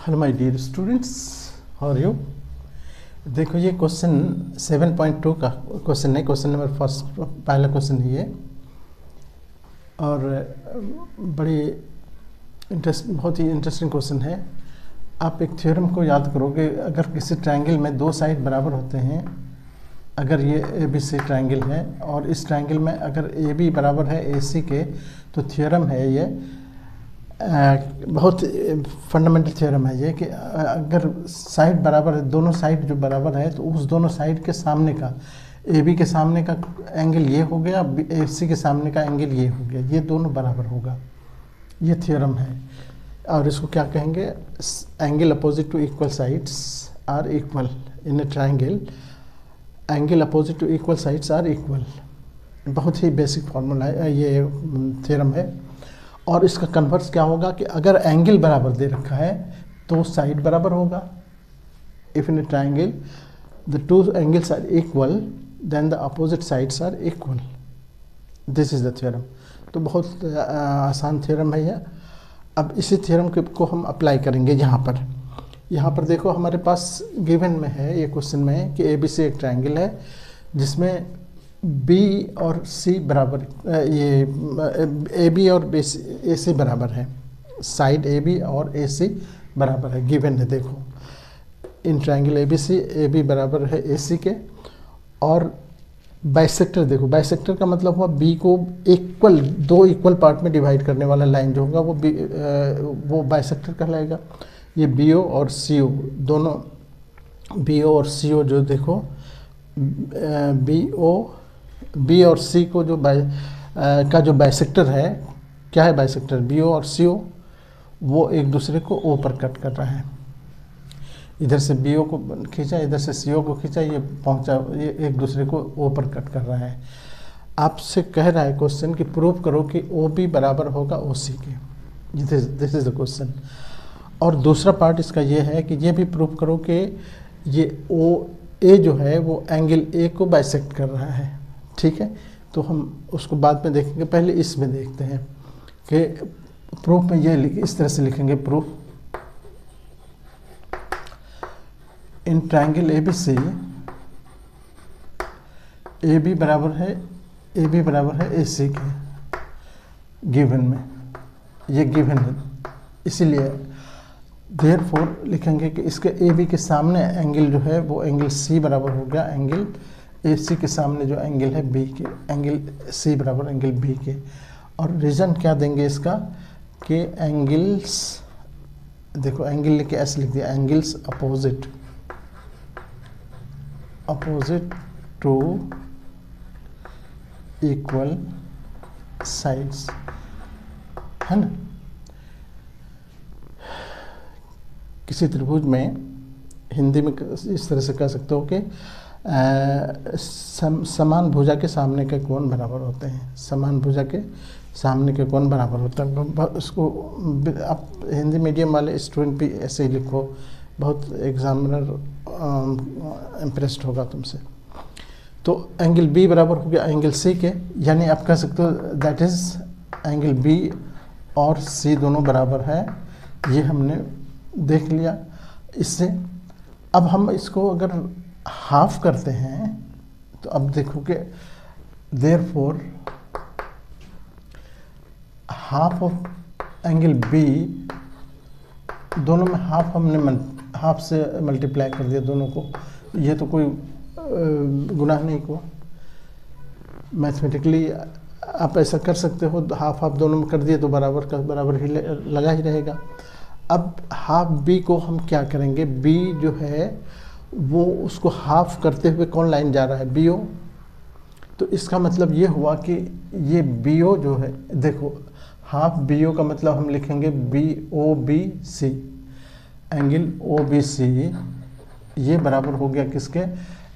Hello my dear students, how are you. देखो ये question 7.2 का क्वेश्चन है, क्वेश्चन नंबर फर्स्ट, पहला क्वेश्चन ही है और बहुत ही इंटरेस्टिंग क्वेश्चन है। आप एक थ्योरम को याद करोगे, अगर किसी ट्रायंगल में दो साइड बराबर होते हैं, अगर ये ए बी सी ट्रायंगल है और इस ट्रायंगल में अगर ए बी बराबर है ए सी के, तो थ्योरम है ये बहुत फंडामेंटल थ्योरम है ये कि अगर साइड बराबर है, दोनों साइड जो बराबर है, तो उस दोनों साइड के सामने का ए बी के सामने का एंगल ये हो गया, ए सी के सामने का एंगल ये हो गया, ये दोनों बराबर होगा। ये थ्योरम है और इसको क्या कहेंगे, angle opposite to equal sides are equal in a triangle, angle opposite to equal sides are equal. बहुत ही बेसिक फार्मूला है ये, थ्योरम है। और इसका कन्वर्स क्या होगा कि अगर एंगल बराबर दे रखा है तो साइड बराबर होगा। If in a triangle the two angles are equal then the opposite sides are equal. This is the theorem. तो बहुत आसान थ्योरम है यह। अब इसी थ्योरम को हम अप्लाई करेंगे यहाँ पर देखो हमारे पास गिवन में है ये क्वेश्चन में कि ए बी सी एक ट्रायंगल है जिसमें बी और सी बराबर, ये ए बी और ए सी बराबर है, साइड ए बी और ए सी बराबर है, गिवन है। देखो in triangle A B C, A B बराबर है ए सी के, और बाइसेक्टर देखो, बाइसेक्टर का मतलब हुआ बी को दो इक्वल पार्ट में डिवाइड करने वाला लाइन जो होगा वो बाइसेक्टर कहलाएगा। ये बी ओ और सी ओ दोनों, बी ओ और सी ओ जो देखो, बी और सी को जो का जो बाइसेक्टर है, क्या है बाइसेक्टर, बी ओ और सी ओ, वो एक दूसरे को ओ पर कट कर रहा है। इधर से बी ओ को खींचा, इधर से सी ओ को खींचा, ये एक दूसरे को ओ पर कट कर रहा है। आपसे कह रहा है क्वेश्चन कि प्रूव करो कि ओ बी बराबर होगा ओ सी के। This is the question. और दूसरा पार्ट इसका ये है कि ये भी प्रूव करो कि ये ओ ए जो है वो एंगल ए को बाइसेक्ट कर रहा है। ठीक है, तो हम उसको बाद में देखेंगे, पहले इसमें देखते हैं कि प्रूफ में ये इस तरह से लिखेंगे, proof in triangle A B C, A B बराबर है ए सी के, गिवन में, ये गिवन है, इसीलिए देयरफॉर लिखेंगे कि इसके ए बी के सामने एंगल जो है वो एंगल सी बराबर हो गया एंगल ए सी के सामने जो एंगल है बी के, एंगल सी बराबर एंगल बी के। और रीजन क्या देंगे इसका कि एंगल्स, देखो एंगल लिख के ऐसे लिख दिया, angles opposite to equal sides, है ना। किसी त्रिभुज में हिंदी में इस तरह से कह सकते हो कि समान भुजा के सामने के कोण बराबर होते हैं, समान भुजा के सामने के कोण बराबर होता है। उसको आप हिंदी मीडियम वाले स्टूडेंट भी ऐसे ही लिखो, बहुत एग्जामिनर इम्प्रेस्ड होगा तुमसे। तो एंगल बी बराबर हो गया एंगल सी के, यानी आप कह सकते हो दैट इज एंगल बी और सी दोनों बराबर है। ये हमने देख लिया। इससे अब हम इसको अगर हाफ करते हैं तो अब देखो कि therefore half of angle B, दोनों में हाफ हमने हाफ से मल्टीप्लाई कर दिया दोनों को, ये तो कोई गुनाह नहीं को, मैथमेटिकली आप ऐसा कर सकते हो, हाफ दोनों में कर दिए तो बराबर का बराबर ही लगा ही रहेगा। अब हाफ बी को हम क्या करेंगे, बी जो है वो उसको हाफ करते हुए कौन लाइन जा रहा है, बी ओ। तो इसका मतलब ये हुआ कि ये बी ओ जो है, देखो हाफ बी ओ का मतलब हम लिखेंगे B O B C, angle O B C ये बराबर हो गया किसके,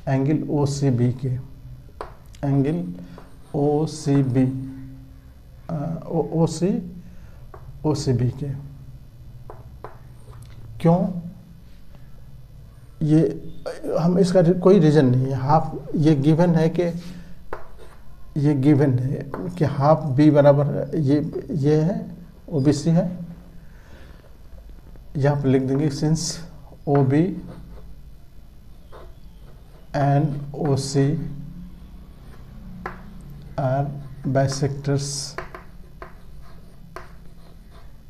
एंगल ओ सी बी के, angle O C B, O C B के। क्यों, ये हम इसका कोई रीज़न नहीं है, हाफ ये गिवन है कि हाफ बी बराबर ये है ओ बी सी है, यहाँ पर लिख देंगे since O B and O C are bisectors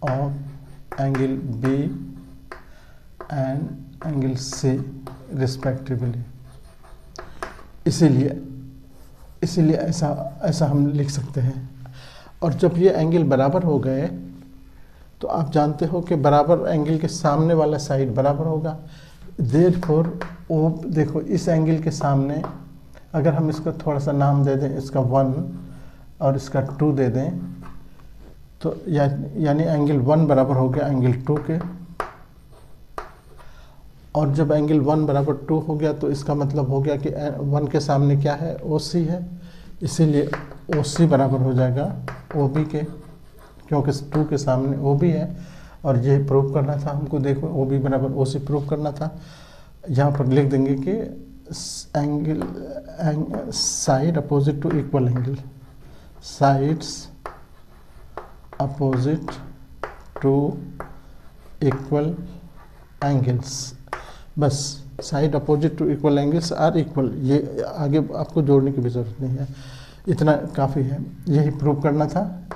of angle B and angle C respectively. इसीलिए ऐसा हम लिख सकते हैं। और जब ये एंगल बराबर हो गए तो आप जानते हो कि बराबर एंगल के सामने वाला साइड बराबर होगा। देयरफॉर ओ देखो इस एंगल के सामने अगर हम इसका थोड़ा सा नाम दे दें, इसका 1 और इसका 2 दे दें, तो यानी एंगल 1 बराबर हो गया एंगल 2 के। और जब एंगल 1 बराबर 2 हो गया तो इसका मतलब हो गया कि 1 के सामने क्या है, OC है, इसीलिए OC बराबर हो जाएगा OB के, क्योंकि 2 के सामने OB है। और ये प्रूव करना था हमको, देखो OB बराबर OC प्रूव करना था। यहाँ पर लिख देंगे कि angle side opposite to equal angle, sides opposite to equal angles. बस side opposite to equal angles are equal, ये आगे आपको जोड़ने की भी जरूरत नहीं है, इतना काफ़ी है। यही प्रूव करना था,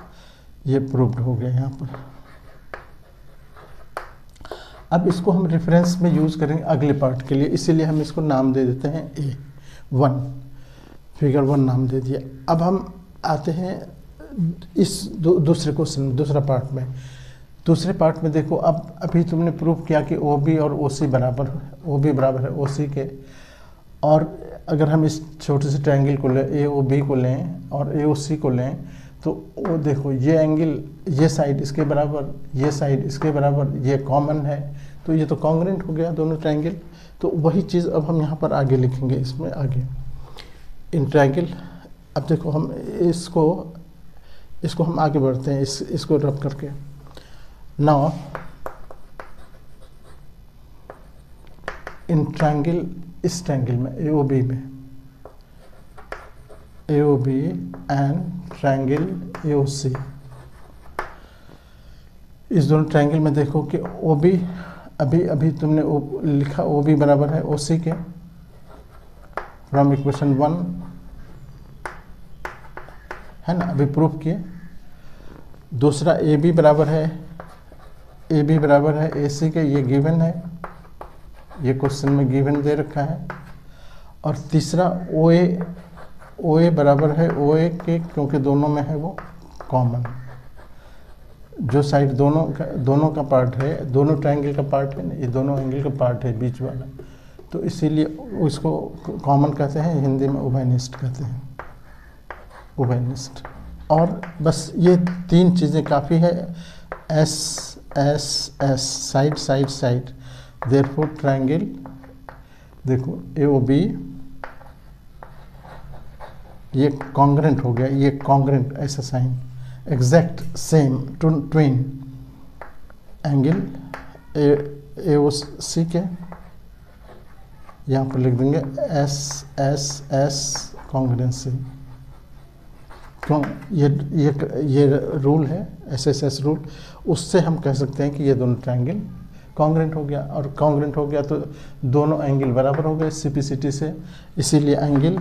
ये प्रूव्ड हो गया यहाँ पर। अब इसको हम रेफरेंस में यूज़ करेंगे अगले पार्ट के लिए, इसीलिए हम इसको नाम दे देते हैं A1, फिगर 1 नाम दे दिया। अब हम आते हैं इस दूसरे क्वेश्चन, दूसरा पार्ट में। दूसरे पार्ट में देखो, अब अभी तुमने प्रूव किया कि OB और OC बराबर, OB बराबर है OC के। और अगर हम इस छोटे से ट्रायंगल को लें, AOB को लें और AOC को लें, तो वो देखो ये एंगल, ये साइड इसके बराबर, ये साइड इसके बराबर, ये कॉमन है, तो ये तो कॉन्ग्रुएंट हो गया दोनों ट्रायंगल। तो वही चीज़ अब हम यहाँ पर आगे लिखेंगे, इसमें आगे इन ट्रायंगल। अब देखो हम इसको हम आगे बढ़ते हैं, इसको रब करके। नाउ इन ट्रायंगल, इस ट्रायंगल में AOB में, AOB एंड ट्रायंगल AOC, इस दोनों ट्रायंगल में देखो कि OB, अभी तुमने लिखा OB बराबर है OC के फ्रॉम इक्वेशन 1, है ना, अभी प्रूफ किए। दूसरा AB बराबर है AC के, ये गिवन है, ये क्वेश्चन में गिवन दे रखा है। और तीसरा OA बराबर है OA के, क्योंकि दोनों में है वो कॉमन, जो साइड दोनों का पार्ट है, दोनों ट्रायंगल का पार्ट है ना, ये दोनों एंगल का पार्ट है बीच वाला, तो इसीलिए उसको कॉमन कहते हैं, हिंदी में उभयनिष्ठ कहते हैं, उभयनिष्ठ। और बस ये 3 चीज़ें काफ़ी है, S साइड, देयरफॉर ट्रायंगल देखो AOB ये कॉन्ग्रुएंट हो गया, ये कॉन्ग्रुएंट ऐसा sign, exact same twin angle AOC के, यहाँ पर लिख देंगे S कॉन्ग्रुएंसी। क्यों, ये रूल है SSS रूल, उससे हम कह सकते हैं कि ये दोनों ट्रायंगल कॉन्ग्रुएंट हो गया। और कॉन्ग्रुएंट हो गया तो दोनों एंगल बराबर हो गए CPCT से, इसीलिए एंगल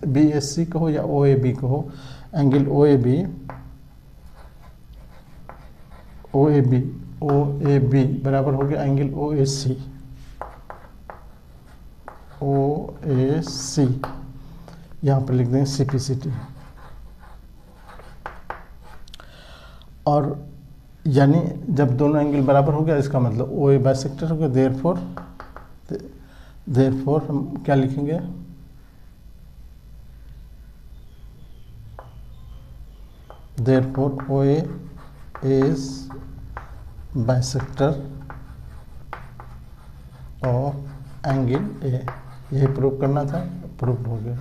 BSC कहो या OAB कहो, एंगल OAB बराबर हो गया एंगल OAC, यहाँ पर लिख देंगे CPCT। और यानी जब दोनों एंगल बराबर हो गया, इसका मतलब OA बाइसेक्टर हो गया, देयरफॉर हम क्या लिखेंगे, therefore OA is bisector of angle A, यही प्रूव करना था, प्रूव हो गया।